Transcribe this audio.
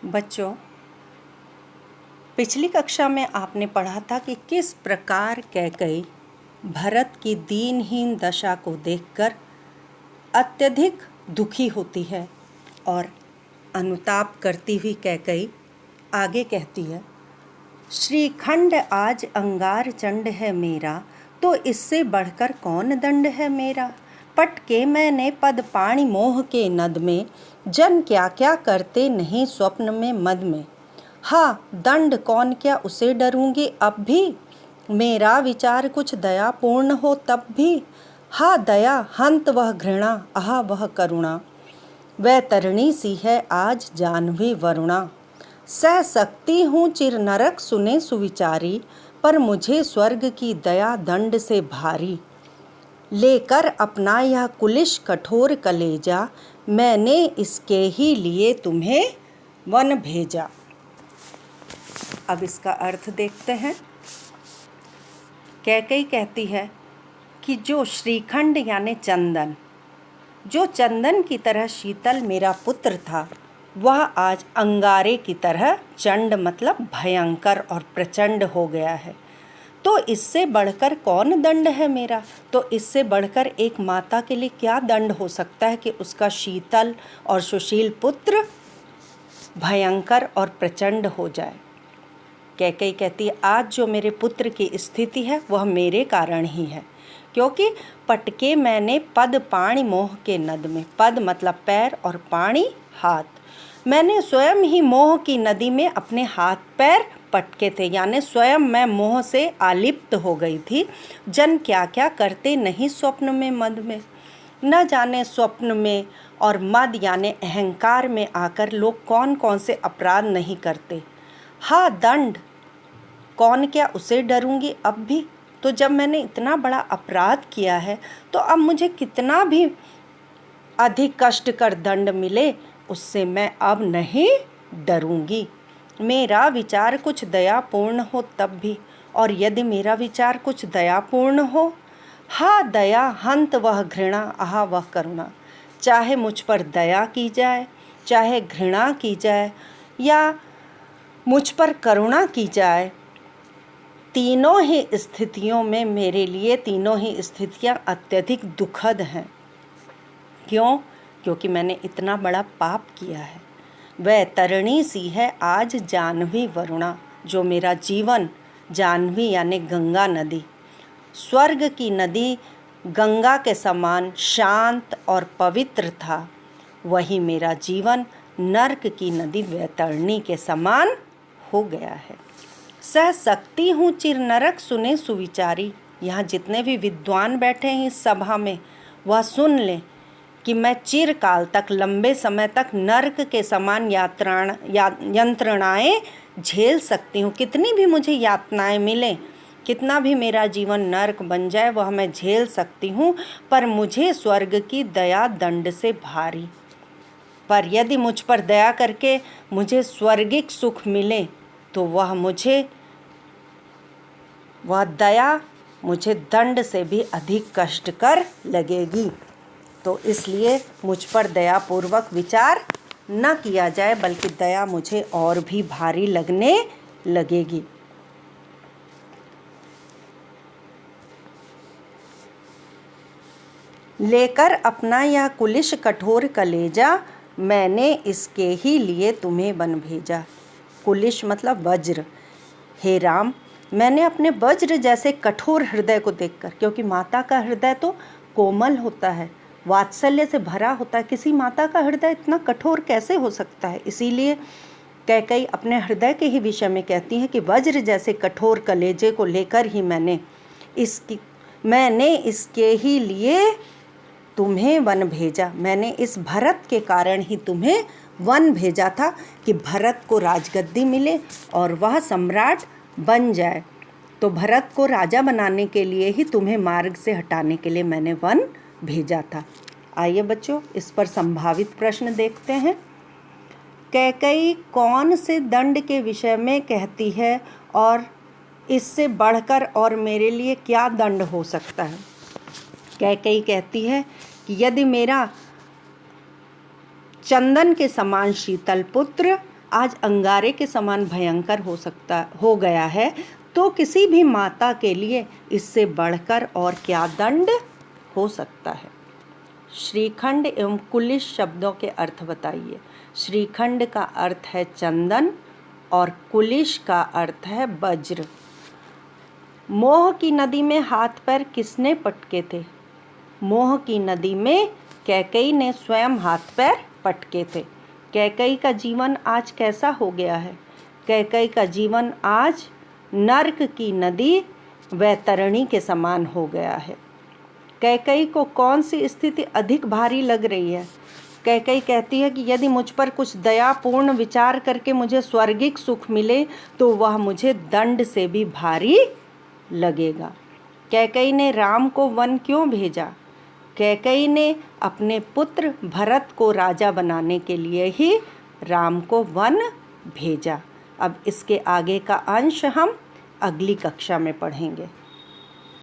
बच्चों, पिछली कक्षा में आपने पढ़ा था कि किस प्रकार कैकई भरत की दीनहीन दशा को देखकर अत्यधिक दुखी होती है और अनुताप करती हुई कैकई आगे कहती है, श्रीखंड आज अंगार चंड है मेरा, तो इससे बढ़कर कौन दंड है मेरा। पट के मैंने पद पाणी मोह के नद में, जन क्या क्या करते नहीं स्वप्न में मद में। हाँ दंड कौन क्या उसे डरूंगी अब भी, मेरा विचार कुछ दया पूर्ण हो तब भी। हाँ दया हंत वह घृणा, आह वह करुणा, वह तरणी सी है आज जानवी वरुणा। सह सकती हूँ चिर नरक सुने सुविचारी, पर मुझे स्वर्ग की दया दंड से भारी। लेकर अपना यह कुलिश कठोर कलेजा, मैंने इसके ही लिए तुम्हें वन भेजा। अब इसका अर्थ देखते हैं। कैकई कहती है कि जो श्रीखंड यानी चंदन, जो चंदन की तरह शीतल मेरा पुत्र था, वह आज अंगारे की तरह चंड मतलब भयंकर और प्रचंड हो गया है। तो इससे बढ़कर कौन दंड है मेरा। तो इससे बढ़कर एक माता के लिए क्या दंड हो सकता है कि उसका शीतल और सुशील पुत्र भयंकर और प्रचंड हो जाए। कैकई कहती है, आज जो मेरे पुत्र की स्थिति है वह मेरे कारण ही है, क्योंकि पटके मैंने पद पाणी मोह के नद में। पद मतलब पैर और पाणी हाथ। मैंने स्वयं ही मोह की नदी में अपने हाथ पैर पटके थे, यानी स्वयं मैं मोह से आलिप्त हो गई थी। जन क्या क्या करते नहीं स्वप्न में मद में। न जाने स्वप्न में और मद यानी अहंकार में आकर लोग कौन कौन से अपराध नहीं करते। हाँ दंड कौन क्या उसे डरूंगी अब भी। तो जब मैंने इतना बड़ा अपराध किया है तो अब मुझे कितना भी अधिक कष्टकर दंड मिले उससे मैं अब नहीं डरूंगी। मेरा विचार कुछ दयापूर्ण हो तब भी, और यदि मेरा विचार कुछ दयापूर्ण हो। हाँ दया हंत वह घृणा, आह वह करुणा। चाहे मुझ पर दया की जाए, चाहे घृणा की जाए या मुझ पर करुणा की जाए, तीनों ही स्थितियों में मेरे लिए तीनों ही स्थितियां अत्यधिक दुखद हैं। क्यों? क्योंकि मैंने इतना बड़ा पाप किया है। वह तरणी सी है आज जानवी वरुणा, जो मेरा जीवन जानवी यानी गंगा नदी, स्वर्ग की नदी गंगा के समान शांत और पवित्र था, वही मेरा जीवन नर्क की नदी वैतरणी के समान हो गया है। सह सकती हूँ चिर नरक सुने सुविचारी। यहाँ जितने भी विद्वान बैठे हैं इस सभा में, वह सुन लें कि मैं चिरकाल तक, लंबे समय तक नर्क के समान यंत्रणाएं झेल सकती हूँ। कितनी भी मुझे यातनाएं मिलें, कितना भी मेरा जीवन नर्क बन जाए, वह मैं झेल सकती हूँ, पर मुझे स्वर्ग की दया दंड से भारी। पर यदि मुझ पर दया करके मुझे स्वर्गिक सुख मिले तो वह दया मुझे दंड से भी अधिक कष्टकर लगेगी। तो इसलिए मुझ पर दयापूर्वक विचार न किया जाए, बल्कि दया मुझे और भी भारी लगने लगेगी। लेकर अपना यह कुलिश कठोर कलेजा, मैंने इसके ही लिए तुम्हें वन भेजा। कुलिश मतलब वज्र। हे राम, मैंने अपने वज्र जैसे कठोर हृदय को देखकर, क्योंकि माता का हृदय तो कोमल होता है, वात्सल्य से भरा होता है, किसी माता का हृदय इतना कठोर कैसे हो सकता है। इसीलिए कैकई अपने हृदय के ही विषय में कहती हैं कि वज्र जैसे कठोर कलेजे को लेकर ही मैंने इसके ही लिए तुम्हें वन भेजा। मैंने इस भरत के कारण ही तुम्हें वन भेजा था कि भरत को राजगद्दी मिले और वह सम्राट बन जाए। तो भरत को राजा बनाने के लिए ही तुम्हें मार्ग से हटाने के लिए मैंने वन भेजा था। आइए बच्चों, इस पर संभावित प्रश्न देखते हैं। कैकई कौन से दंड के विषय में कहती है और इससे बढ़कर और मेरे लिए क्या दंड हो सकता है। कैकई कहती है कि यदि मेरा चंदन के समान शीतल पुत्र आज अंगारे के समान भयंकर हो गया है, तो किसी भी माता के लिए इससे बढ़कर और क्या दंड हो सकता है। श्रीखंड एवं कुलिश शब्दों के अर्थ बताइए। श्रीखंड का अर्थ है चंदन और कुलिश का अर्थ है वज्र। मोह की नदी में हाथ पैर किसने पटके थे? मोह की नदी में कैकेयी ने स्वयं हाथ पैर पटके थे। कैकेयी का जीवन आज कैसा हो गया है? कैकेयी का जीवन आज नर्क की नदी वैतरणी के समान हो गया है। कैकेयी को कौन सी स्थिति अधिक भारी लग रही है? कैकेयी कहती है कि यदि मुझ पर कुछ दयापूर्ण विचार करके मुझे स्वर्गिक सुख मिले तो वह मुझे दंड से भी भारी लगेगा। कैकेयी ने राम को वन क्यों भेजा? कैकेयी ने अपने पुत्र भरत को राजा बनाने के लिए ही राम को वन भेजा। अब इसके आगे का अंश हम अगली कक्षा में पढ़ेंगे।